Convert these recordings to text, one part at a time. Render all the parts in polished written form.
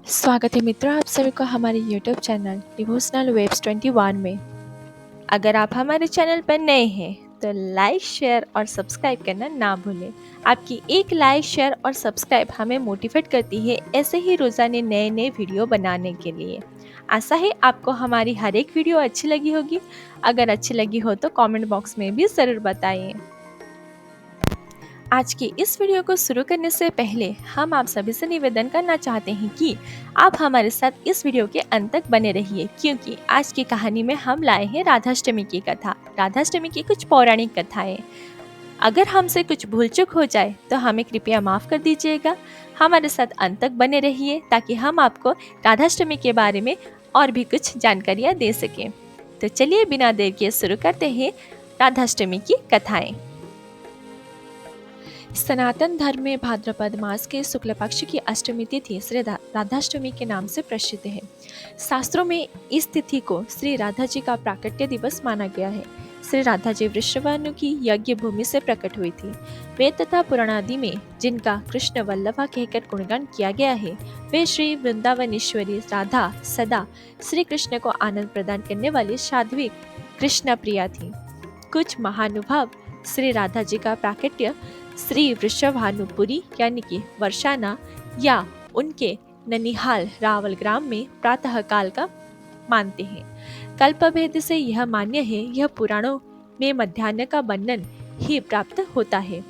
स्वागत है मित्रों, आप सभी को हमारे यूट्यूब चैनल डिवोशनल वेव्स 21 में। अगर आप हमारे चैनल पर नए हैं तो लाइक, शेयर और सब्सक्राइब करना ना भूलें। आपकी एक लाइक, शेयर और सब्सक्राइब हमें मोटिवेट करती है ऐसे ही रोजाना नए नए वीडियो बनाने के लिए। आशा है आपको हमारी हर एक वीडियो अच्छी लगी होगी। अगर अच्छी लगी हो तो कमेंट बॉक्स में भी ज़रूर बताइए। आज की इस वीडियो को शुरू करने से पहले हम आप सभी से निवेदन करना चाहते हैं कि आप हमारे साथ इस वीडियो के अंत तक बने रहिए, क्योंकि आज की कहानी में हम लाए हैं राधाष्टमी की कथा। राधाष्टमी की कुछ पौराणिक कथाएं। अगर हमसे कुछ भूल चूक हो जाए तो हमें कृपया माफ कर दीजिएगा। हमारे साथ अंत तक बने रहिए ताकि हम आपको राधाष्टमी के बारे में और भी कुछ जानकारियाँ दे सकें। तो चलिए बिना देर किए शुरू करते हैं राधाष्टमी की कथाएं। सनातन धर्म में भाद्रपद मास के शुक्ल पक्ष की अष्टमी तिथि श्री राधाष्टमी के नाम से प्रसिद्ध है। शास्त्रों में इस तिथि को श्री राधा जी का प्राकट्य दिवस माना गया है। श्री राधा जी वृषभानु की यज्ञ भूमि से प्रकट हुई थी। वेद तथा पुराण आदि में जिनका कृष्ण वल्लभा कहकर गुणगान किया गया है, वे श्री वृंदावनेश्वरी राधा सदा श्री कृष्ण को आनंद प्रदान करने वाली साध्वी कृष्ण प्रिया थी। कुछ महानुभाव श्री राधा जी का प्राकट्य श्री वृषभानुपुरी यानी कि वर्षाना या उनके ननिहाल रावल ग्राम में प्रातः काल का मानते हैं। कल्पभेद से यह मान्य है, यह पुराणों में मध्याह्न का वर्णन ही प्राप्त होता है।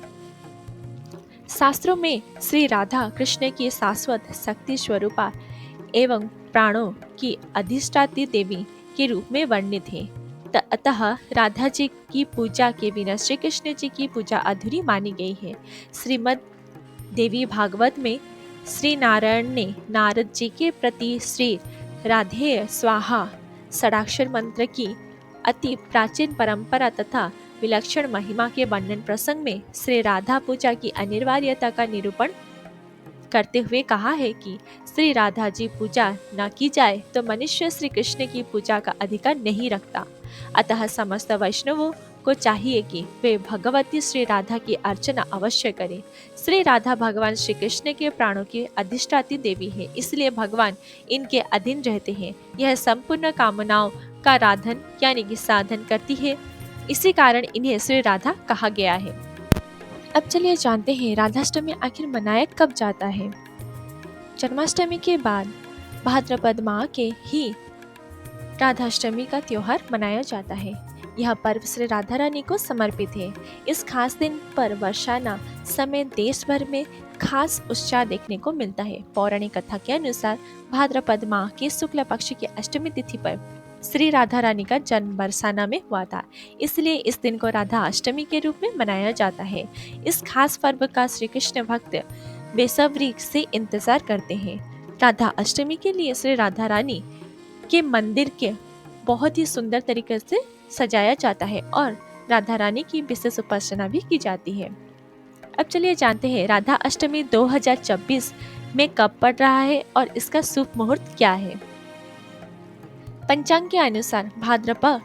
शास्त्रों में श्री राधा कृष्ण की शाश्वत शक्ति स्वरूपा एवं प्राणों की अधिष्ठात्री देवी के रूप में वर्णित है। अतः राधा जी की पूजा के बिना श्री कृष्ण जी की पूजा अधूरी मानी गई है। श्रीमद् देवी भागवत में श्री नारायण ने नारद जी के प्रति श्री राधेय स्वाहा षडाक्षर मंत्र की अति प्राचीन परंपरा तथा विलक्षण महिमा के वर्णन प्रसंग में श्री राधा पूजा की अनिवार्यता का निरूपण करते हुए कहा है कि श्री राधा जी पूजा न की जाए तो मनुष्य श्री कृष्ण की पूजा का अधिकार नहीं रखता। अतः समस्त वैष्णवों को चाहिए कि वे भगवती श्री राधा की अर्चना अवश्य करें। श्री राधा भगवान श्री कृष्ण के प्राणों की अधिष्ठात्री देवी है, इसलिए भगवान इनके अधीन रहते हैं। यह संपूर्ण कामनाओं का राधन यानी कि साधन करती है, इसी कारण इन्हें श्री राधा कहा गया है। अब चलिए जानते हैं राधाष्टमी आखिर मनाया कब जाता है। जन्माष्टमी के बाद भाद्रपद माह के ही राधाष्टमी का त्योहार मनाया जाता है। यह पर्व श्री राधा रानी को समर्पित है। इस खास दिन पर वर्षाना समय देश भर में खास उत्साह देखने को मिलता है। पौराणिक कथा के अनुसार भाद्रपद माह के शुक्ल पक्ष की अष्टमी तिथि पर श्री राधा रानी का जन्म बरसाना में हुआ था, इसलिए इस दिन को राधा अष्टमी के रूप में मनाया जाता है। इस खास पर्व का श्री कृष्ण भक्त बेसब्री से इंतजार करते हैं। राधा अष्टमी के लिए श्री राधा रानी के मंदिर के बहुत ही सुंदर तरीके से सजाया जाता है और राधा रानी की विशेष उपासना भी की जाती है। अब चलिए जानते हैं राधा अष्टमी 2026 में कब पड़ रहा है और इसका शुभ मुहूर्त क्या है। पंचांग के अनुसार भाद्रपद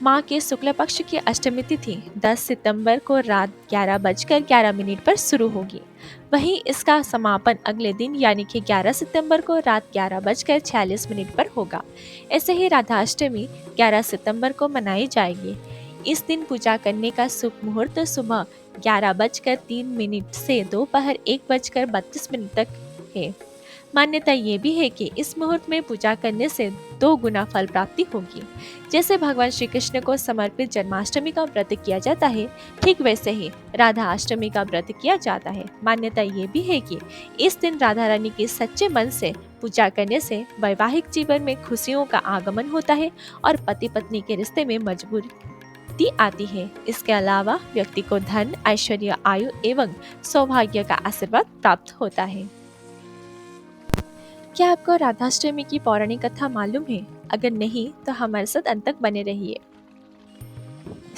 माह के शुक्ल पक्ष की अष्टमी तिथि 10 सितंबर को रात 11:11 पर शुरू होगी। वहीं इसका समापन अगले दिन यानी कि 11 सितंबर को रात 11:46 पर होगा। ऐसे ही राधा अष्टमी 11 सितंबर को मनाई जाएगी। इस दिन पूजा करने का शुभ मुहूर्त सुबह 11:03 से दोपहर 1:32 तक है। मान्यता ये भी है कि इस मुहूर्त में पूजा करने से 2 गुना फल प्राप्ति होगी। जैसे भगवान श्री कृष्ण को समर्पित जन्माष्टमी का व्रत किया जाता है, ठीक वैसे ही राधा अष्टमी का व्रत किया जाता है। मान्यता ये भी है कि इस दिन राधा रानी की सच्चे मन से पूजा करने से वैवाहिक जीवन में खुशियों का आगमन होता है और पति पत्नी के रिश्ते में मजबूती आती है। इसके अलावा व्यक्ति को धन, ऐश्वर्य, आयु एवं सौभाग्य का आशीर्वाद प्राप्त होता है। क्या आपको राधाष्टमी की पौराणिक कथा मालूम है? अगर नहीं तो हमारे साथ अंत तक बने रहिए।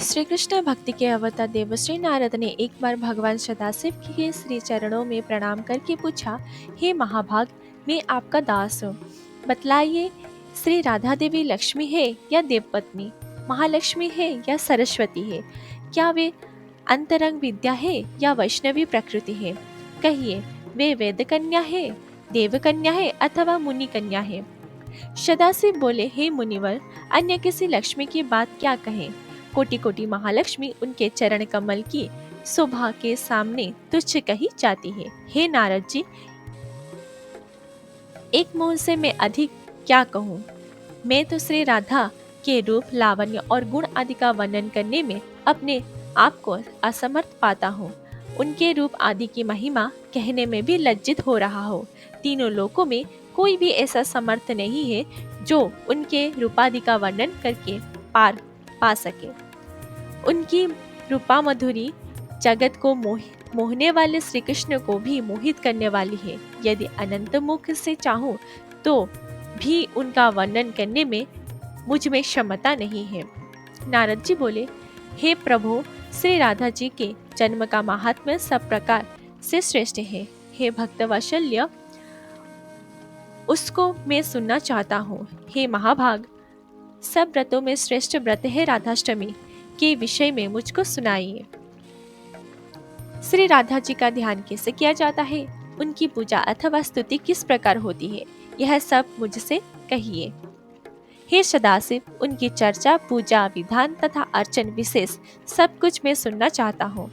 श्री कृष्ण भक्ति के अवतार देवश्री नारद ने एक बार भगवान सदाशिव के श्री चरणों में प्रणाम करके पूछा, हे महाभाग, मैं आपका दास हूँ। बतलाइए, श्री राधा देवी लक्ष्मी है या देवपत्नी, महालक्ष्मी है या सरस्वती है? क्या वे अंतरंग विद्या है या वैष्णवी प्रकृति है? कहिए, वे वेद कन्या है देवकन्या है अथवा मुनि कन्या है। सदाशिव बोले, हे मुनिवर, अन्य किसी लक्ष्मी की बात क्या कहें। कोटि कोटि महालक्ष्मी उनके चरण कमल की शोभा के सामने तुच्छ कही जाती है। हे नारद जी, एक मुंह से मैं अधिक क्या कहूँ। मैं तो श्री राधा के रूप, लावण्य और गुण आदि का वर्णन करने में अपने आप को असमर्थ पाता हूँ। उनके रूप आदि की महिमा कहने में भी लज्जित हो रहा हो। तीनों लोकों में कोई भी ऐसा समर्थ नहीं है जो उनके रूपादि का वर्णन करके पार पा सके। उनकी रूपा मधुरी जगत को मोहने वाले श्री कृष्ण को भी मोहित करने वाली है। यदि अनंत मुख से चाहूं तो भी उनका वर्णन करने में मुझ में क्षमता नहीं है। नारद जी बोले, हे प्रभु, श्री राधा जी के जन्म का महात्म्य सब प्रकार से श्रेष्ठ है। हे भक्तवत्सल्य, उसको मैं सुनना चाहता हूँ। हे महाभाग, सब व्रतों में श्रेष्ठ व्रत है राधाष्टमी के विषय में मुझको सुनाइए। श्री राधा जी का ध्यान कैसे किया जाता है, उनकी पूजा अथवा स्तुति किस प्रकार होती है, यह सब मुझसे कहिए। हे सदाशिव, उनकी चर्चा, पूजा विधान तथा अर्चन विशेष सब कुछ मैं सुनना चाहता हूँ।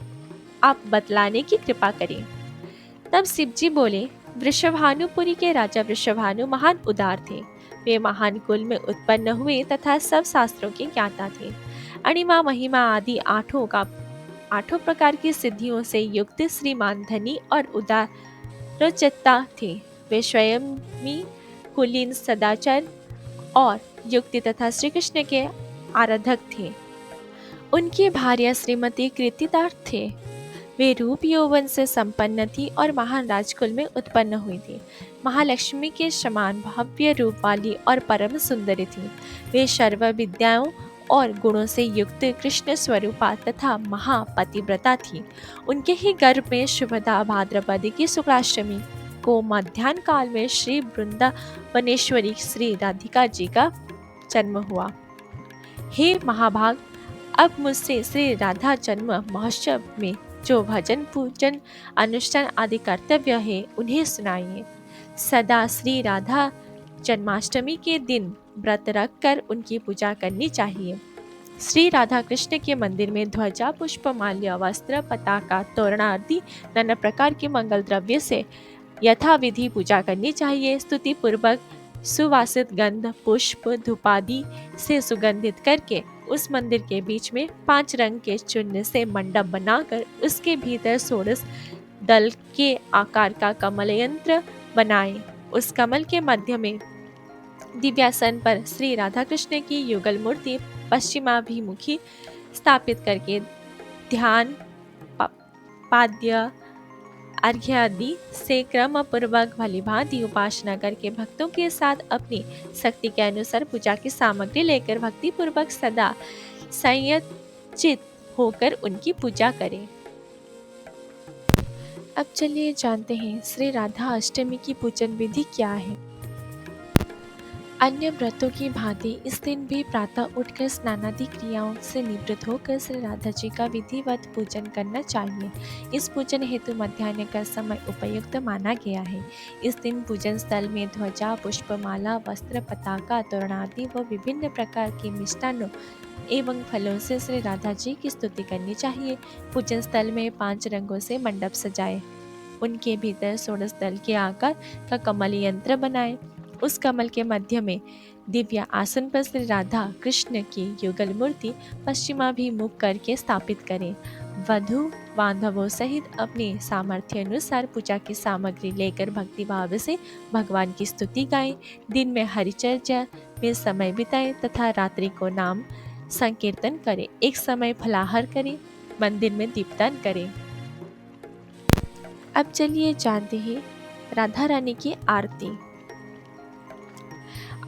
आप बतलाने की कृपा करें। तब शिव जी बोले, वृषभानुपुरी के राजा वृषभानु महान उदार थे। वे महान कुल में उत्पन्न हुए तथा सब शास्त्रों के ज्ञाता थे। अणिमा, महिमा आदि आठों प्रकार की सिद्धियों से युक्त श्रीमान, धनी और उदारचित्ता थे। वे स्वयं ही कुलीन, सदाचार और युक्ति तथा श्री कृष्ण के आराधक थे। उनकी भार्या श्रीमती कृतिदार थे। वे रूप यौवन से संपन्न थी और महान राजकुल में उत्पन्न हुई थी। महालक्ष्मी के समान भव्य रूप वाली और परम सुंदरी थी। वे सर्व विद्याओं और गुणों से युक्त कृष्ण स्वरूपा तथा महापतिव्रता थी। उनके ही गर्भ में शुभदा भाद्रपद की शुक्लाष्टमी को मध्याह्न काल में श्री वृंदावनेश्वरी श्री राधिका जी का जन्म हुआ। हे महाभाग, अब मुझसे श्री राधा जन्म महोत्सव में जो भजन, पूजन, अनुष्ठान आदि कर्तव्य है उन्हें सुनाइए। सदा श्री राधा जन्माष्टमी के दिन व्रत रखकर उनकी पूजा करनी चाहिए। श्री राधा कृष्ण के मंदिर में ध्वजा, पुष्प, माल्य, वस्त्र, पताका, तोरण आदि नाना प्रकार के मंगल द्रव्य से यथाविधि पूजा करनी चाहिए। स्तुति पूर्वक सुवासित गंध, पुष्प, धूपादि से सुगंधित करके उस मंदिर के बीच में 5 रंग के चूर्ण से मंडप बनाकर उसके भीतर 16 दल के आकार का कमल यंत्र बनाए। उस कमल के मध्य में दिव्यासन पर श्री राधा कृष्ण की युगल मूर्ति पश्चिमाभिमुखी स्थापित करके ध्यान, पाद्य, अर्घ्य आदि से क्रम पूर्वक भली भांति उपासना करके भक्तों के साथ अपनी शक्ति के अनुसार पूजा की सामग्री लेकर भक्ति पूर्वक सदा संयचित होकर उनकी पूजा करें। अब चलिए जानते हैं श्री राधा अष्टमी की पूजन विधि क्या है। अन्य व्रतों की भांति इस दिन भी प्रातः उठकर स्नानादि क्रियाओं से निवृत्त होकर श्री राधा जी का विधिवत पूजन करना चाहिए। इस पूजन हेतु मध्याह्न का समय उपयुक्त माना गया है। इस दिन पूजन स्थल में ध्वजा, पुष्पमाला, वस्त्र, पताका, तोरण आदि व विभिन्न प्रकार के मिष्टान्नों एवं फलों से श्री राधा जी की स्तुति करनी चाहिए। पूजन स्थल में 5 रंगों से मंडप सजाए, उनके भीतर 16 दल के आकार का कमल यंत्र बनाए। उस कमल के मध्य में दिव्य आसन पर श्री राधा कृष्ण की युगल मूर्ति पश्चिमाभिमुख करके स्थापित करें। वधु बांधवों सहित अपने सामर्थ्य अनुसार पूजा की सामग्री लेकर भक्ति भाव से भगवान की स्तुति गाएं। दिन में हरिचर्या में समय बिताएं तथा रात्रि को नाम संकीर्तन करें। एक समय फलाहार करें, मंदिर में दीपदान करें। अब चलिए जानते हैं राधा रानी की आरती।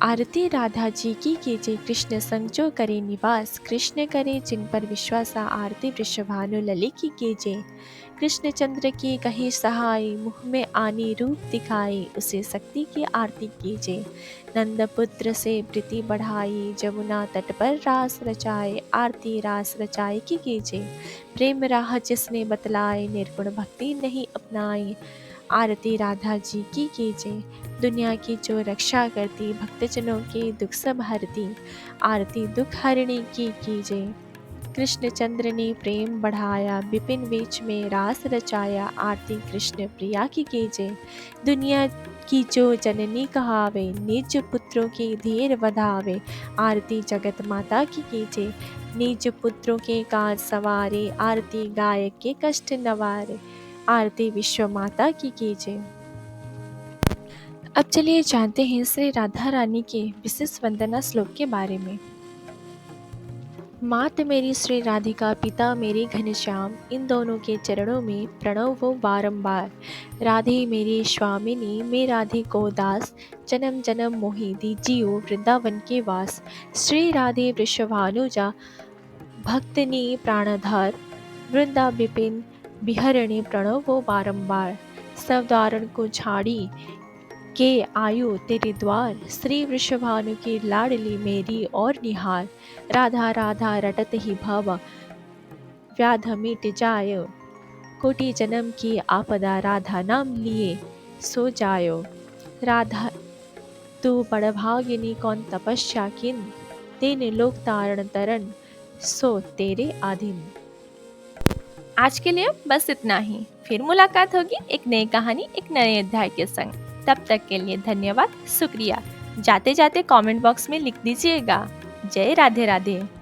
आरती राधा जी की कीजिए, कृष्ण संग जो करे निवास, कृष्ण करे जिन पर विश्वास। आरती वृषभानु लली की कीजिए, कृष्ण चंद्र की कही सहाय, मुख में आनी रूप दिखाई, उसे शक्ति की आरती कीजिए। नंद पुत्र से प्रीति बढ़ाई, जमुना तट पर रास रचाए, आरती रास रचाए की कीजिए। प्रेम राह जिसने बतलाए, निर्गुण भक्ति नहीं अपनाई, आरती राधा जी की कीजिए। दुनिया की जो रक्षा करती, भक्तजनों के दुख सब हरती, आरती दुख हरिणी की कीजिए। कृष्णचंद्र ने प्रेम बढ़ाया, विपिन बीच में रास रचाया, आरती कृष्ण प्रिया की कीजिए। दुनिया की जो जननी कहावे, निज पुत्रों की धीर बधावे, आरती जगत माता की कीजिए। निज पुत्रों के काज सवारे, आरती गायक के कष्ट नवारे, आरती विश्व माता की कीजिए। अब चलिए जानते हैं श्री राधा रानी के विशेष वंदना श्लोक के बारे में। मात मेरी श्री राधिका, पिता मेरे घनश्याम, इन दोनों के चरणों में प्रणव वो बारंबार। राधे मेरी स्वामिनी, मैं राधे को दास, जन्म जन्म मोहि दीजियो वृंदावन के वास। श्री राधे वृषभानुजा, भक्तनी प्राणधार, वृंदा विपिन बिहरणी प्रणव वो बारंबार। सब दारण को झाड़ी के आयु तेरे द्वार, श्री वृषभानु की लाडली मेरी और निहार। राधा राधा रटत ही भव, व्याध मिट जाय, कोटि जन्म की आपदा, राधा नाम लिए सो जायो। राधा तू बड़भागिनी, कौन तपस्या किन, तेने लोक तारण तरण, सो तेरे आधीन। आज के लिए बस इतना ही। फिर मुलाकात होगी एक नई कहानी, एक नए अध्याय के संग। तब तक के लिए धन्यवाद, शुक्रिया। जाते जाते कमेंट बॉक्स में लिख दीजिएगा, जय राधे राधे।